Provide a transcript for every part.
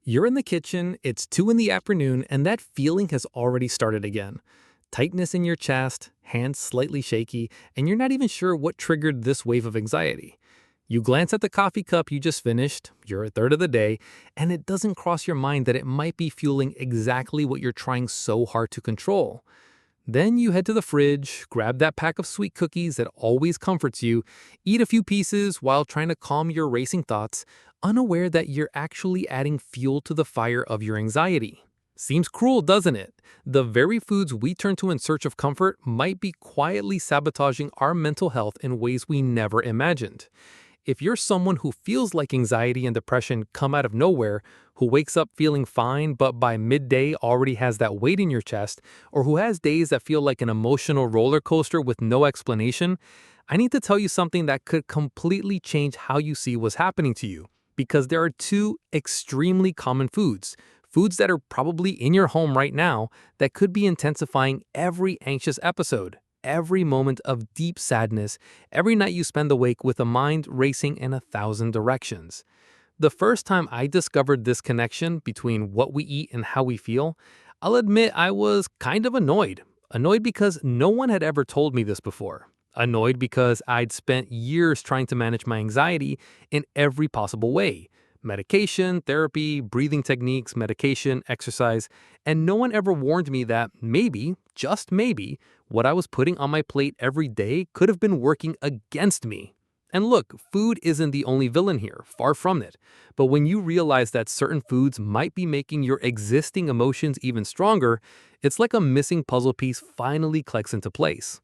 You're in the kitchen, it's 2 in the afternoon, and that feeling has already started again. Tightness in your chest, hands slightly shaky, and you're not even sure what triggered this wave of anxiety. You glance at the coffee cup you just finished, you're a third of the day, and it doesn't cross your mind that it might be fueling exactly what you're trying so hard to control. Then you head to the fridge, grab that pack of sweet cookies that always comforts you, eat a few pieces while trying to calm your racing thoughts, unaware that you're actually adding fuel to the fire of your anxiety. Seems cruel, doesn't it? The very foods we turn to in search of comfort might be quietly sabotaging our mental health in ways we never imagined. If you're someone who feels like anxiety and depression come out of nowhere, who wakes up feeling fine but by midday already has that weight in your chest, or who has days that feel like an emotional roller coaster with no explanation, I need to tell you something that could completely change how you see what's happening to you. Because there are two extremely common foods that are probably in your home right now that could be intensifying every anxious episode, every moment of deep sadness, every night you spend awake with a mind racing in 1,000 directions. The first time I discovered this connection between what we eat and how we feel, I'll admit I was kind of annoyed. Annoyed because no one had ever told me this before. Annoyed because I'd spent years trying to manage my anxiety in every possible way. Medication, therapy, breathing techniques, medication, exercise, and no one ever warned me that maybe, just maybe, what I was putting on my plate every day could have been working against me. And look, food isn't the only villain here, far from it. But when you realize that certain foods might be making your existing emotions even stronger, it's like a missing puzzle piece finally clicks into place.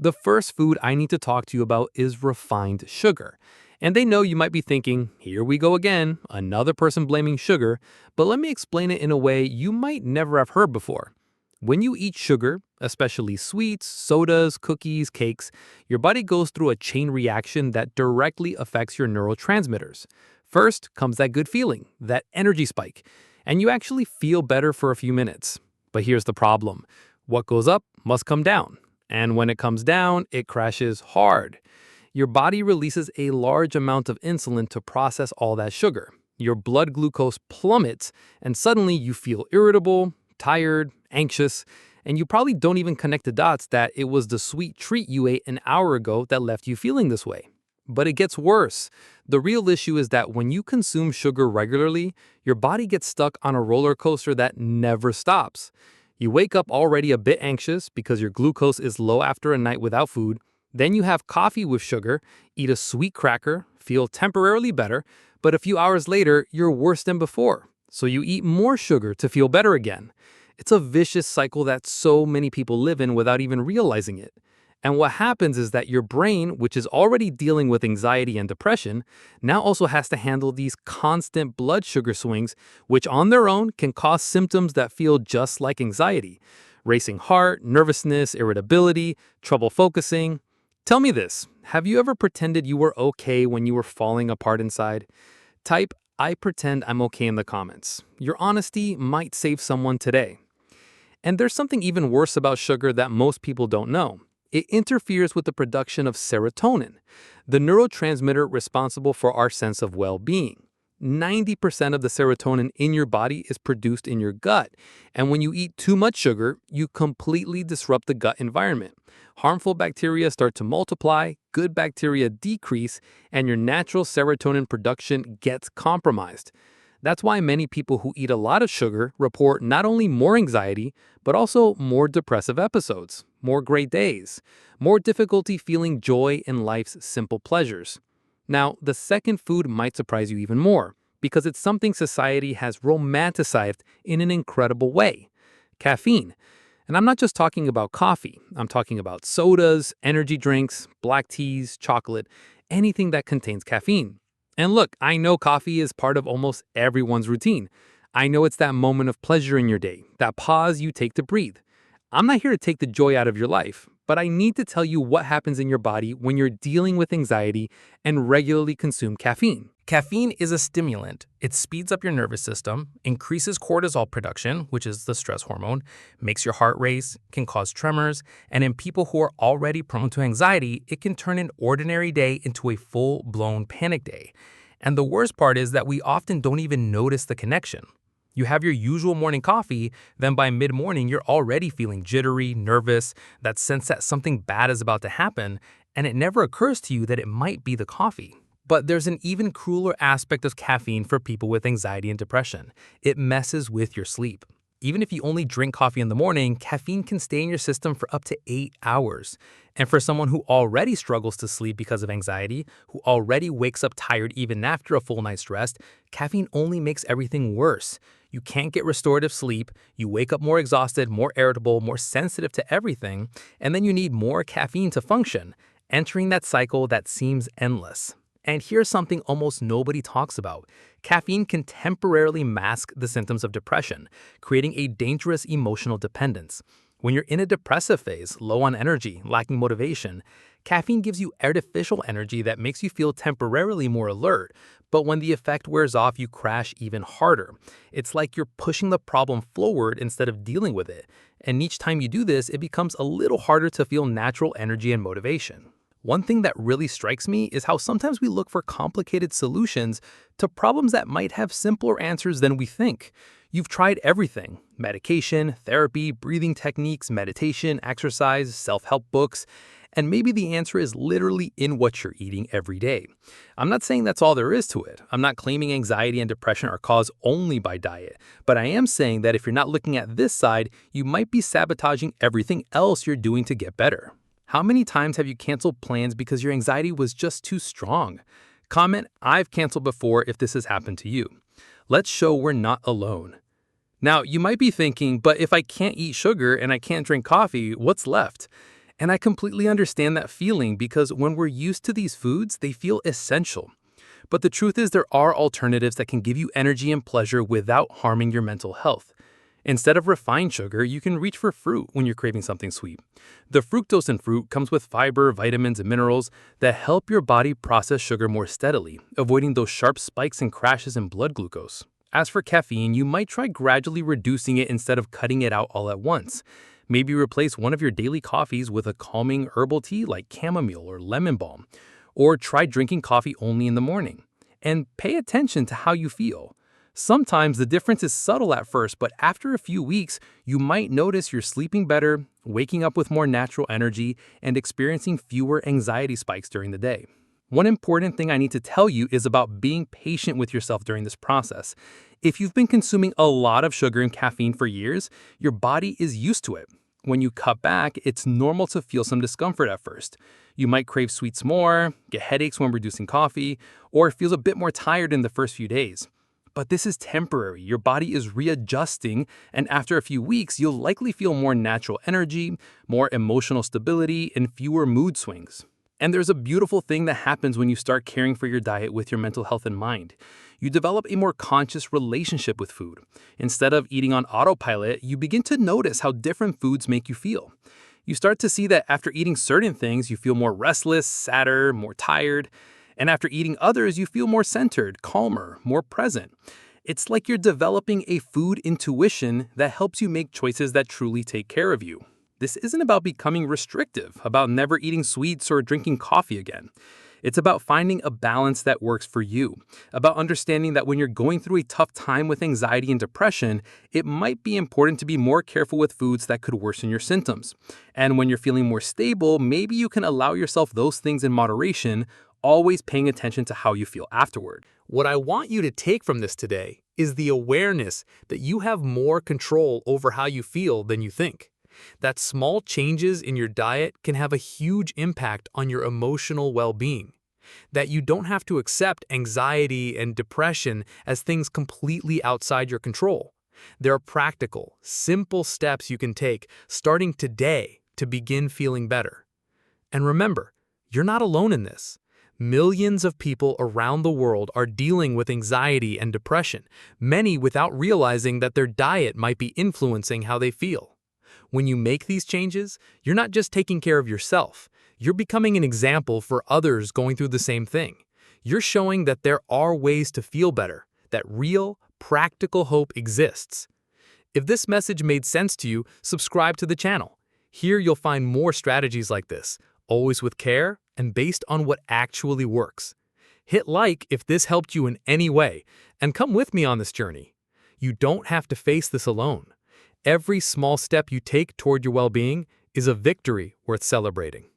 The first food I need to talk to you about is refined sugar. And they know you might be thinking, here we go again, another person blaming sugar, but let me explain it in a way you might never have heard before. When you eat sugar, especially sweets, sodas, cookies, cakes, your body goes through a chain reaction that directly affects your neurotransmitters. First comes that good feeling, that energy spike, and you actually feel better for a few minutes. But here's the problem. What goes up must come down. And when it comes down, it crashes hard. Your body releases a large amount of insulin to process all that sugar. Your blood glucose plummets, and suddenly you feel irritable, tired, anxious, and you probably don't even connect the dots that it was the sweet treat you ate an hour ago that left you feeling this way. But it gets worse. The real issue is that when you consume sugar regularly, your body gets stuck on a roller coaster that never stops. You wake up already a bit anxious because your glucose is low after a night without food. Then you have coffee with sugar, eat a sweet cracker, feel temporarily better, but a few hours later, you're worse than before. So you eat more sugar to feel better again. It's a vicious cycle that so many people live in without even realizing it. And what happens is that your brain, which is already dealing with anxiety and depression, now also has to handle these constant blood sugar swings, which on their own can cause symptoms that feel just like anxiety. Racing heart, nervousness, irritability, trouble focusing. Tell me this, have you ever pretended you were okay when you were falling apart inside? Type, I pretend I'm okay in the comments. Your honesty might save someone today. And there's something even worse about sugar that most people don't know. It interferes with the production of serotonin, the neurotransmitter responsible for our sense of well-being. 90% of the serotonin in your body is produced in your gut, and when you eat too much sugar, you completely disrupt the gut environment. Harmful bacteria start to multiply, good bacteria decrease, and your natural serotonin production gets compromised. That's why many people who eat a lot of sugar report not only more anxiety, but also more depressive episodes, more gray days, more difficulty feeling joy in life's simple pleasures. Now, the second food might surprise you even more, because it's something society has romanticized in an incredible way. Caffeine. And I'm not just talking about coffee. I'm talking about sodas, energy drinks, black teas, chocolate, anything that contains caffeine. And look, I know coffee is part of almost everyone's routine. I know it's that moment of pleasure in your day, that pause you take to breathe. I'm not here to take the joy out of your life, but I need to tell you what happens in your body when you're dealing with anxiety and regularly consume caffeine. Caffeine is a stimulant. It speeds up your nervous system, increases cortisol production, which is the stress hormone, makes your heart race, can cause tremors, and in people who are already prone to anxiety, it can turn an ordinary day into a full-blown panic day. And the worst part is that we often don't even notice the connection. You have your usual morning coffee, then by mid-morning you're already feeling jittery, nervous, that sense that something bad is about to happen, and it never occurs to you that it might be the coffee. But there's an even crueler aspect of caffeine for people with anxiety and depression. It messes with your sleep. Even if you only drink coffee in the morning, caffeine can stay in your system for up to 8 hours. And for someone who already struggles to sleep because of anxiety, who already wakes up tired even after a full night's rest, caffeine only makes everything worse. You can't get restorative sleep, you wake up more exhausted, more irritable, more sensitive to everything, and then you need more caffeine to function, entering that cycle that seems endless. And here's something almost nobody talks about. Caffeine can temporarily mask the symptoms of depression, creating a dangerous emotional dependence. When you're in a depressive phase, low on energy, lacking motivation, caffeine gives you artificial energy that makes you feel temporarily more alert, but when the effect wears off, you crash even harder. It's like you're pushing the problem forward instead of dealing with it. And each time you do this, it becomes a little harder to feel natural energy and motivation. One thing that really strikes me is how sometimes we look for complicated solutions to problems that might have simpler answers than we think. You've tried everything: medication, therapy, breathing techniques, meditation, exercise, self-help books, and maybe the answer is literally in what you're eating every day. I'm not saying that's all there is to it. I'm not claiming anxiety and depression are caused only by diet, but I am saying that if you're not looking at this side, you might be sabotaging everything else you're doing to get better. How many times have you canceled plans because your anxiety was just too strong? Comment, "I've canceled before," if this has happened to you. Let's show we're not alone. Now, you might be thinking, but if I can't eat sugar and I can't drink coffee, what's left? And I completely understand that feeling because when we're used to these foods, they feel essential. But the truth is there are alternatives that can give you energy and pleasure without harming your mental health. Instead of refined sugar, you can reach for fruit when you're craving something sweet. The fructose in fruit comes with fiber, vitamins, and minerals that help your body process sugar more steadily, avoiding those sharp spikes and crashes in blood glucose. As for caffeine, you might try gradually reducing it instead of cutting it out all at once. Maybe replace one of your daily coffees with a calming herbal tea like chamomile or lemon balm. Or try drinking coffee only in the morning. And pay attention to how you feel. Sometimes the difference is subtle at first, but after a few weeks, you might notice you're sleeping better, waking up with more natural energy, and experiencing fewer anxiety spikes during the day. One important thing I need to tell you is about being patient with yourself during this process. If you've been consuming a lot of sugar and caffeine for years, your body is used to it. When you cut back, it's normal to feel some discomfort at first. You might crave sweets more, get headaches when reducing coffee, or feel a bit more tired in the first few days. But this is temporary. Your body is readjusting, and after a few weeks, you'll likely feel more natural energy, more emotional stability, and fewer mood swings. And there's a beautiful thing that happens when you start caring for your diet with your mental health in mind. You develop a more conscious relationship with food. Instead of eating on autopilot, you begin to notice how different foods make you feel. You start to see that after eating certain things, you feel more restless, sadder, more tired. And after eating others, you feel more centered, calmer, more present. It's like you're developing a food intuition that helps you make choices that truly take care of you. This isn't about becoming restrictive, about never eating sweets or drinking coffee again. It's about finding a balance that works for you, about understanding that when you're going through a tough time with anxiety and depression, it might be important to be more careful with foods that could worsen your symptoms. And when you're feeling more stable, maybe you can allow yourself those things in moderation, always paying attention to how you feel afterward. What I want you to take from this today is the awareness that you have more control over how you feel than you think. That small changes in your diet can have a huge impact on your emotional well-being. That you don't have to accept anxiety and depression as things completely outside your control. There are practical, simple steps you can take starting today to begin feeling better. And remember, you're not alone in this. Millions of people around the world are dealing with anxiety and depression, many without realizing that their diet might be influencing how they feel. When you make these changes, you're not just taking care of yourself. You're becoming an example for others going through the same thing. You're showing that there are ways to feel better, that real, practical hope exists. If this message made sense to you, subscribe to the channel. Here you'll find more strategies like this, always with care and based on what actually works. Hit like if this helped you in any way, and come with me on this journey. You don't have to face this alone. Every small step you take toward your well-being is a victory worth celebrating.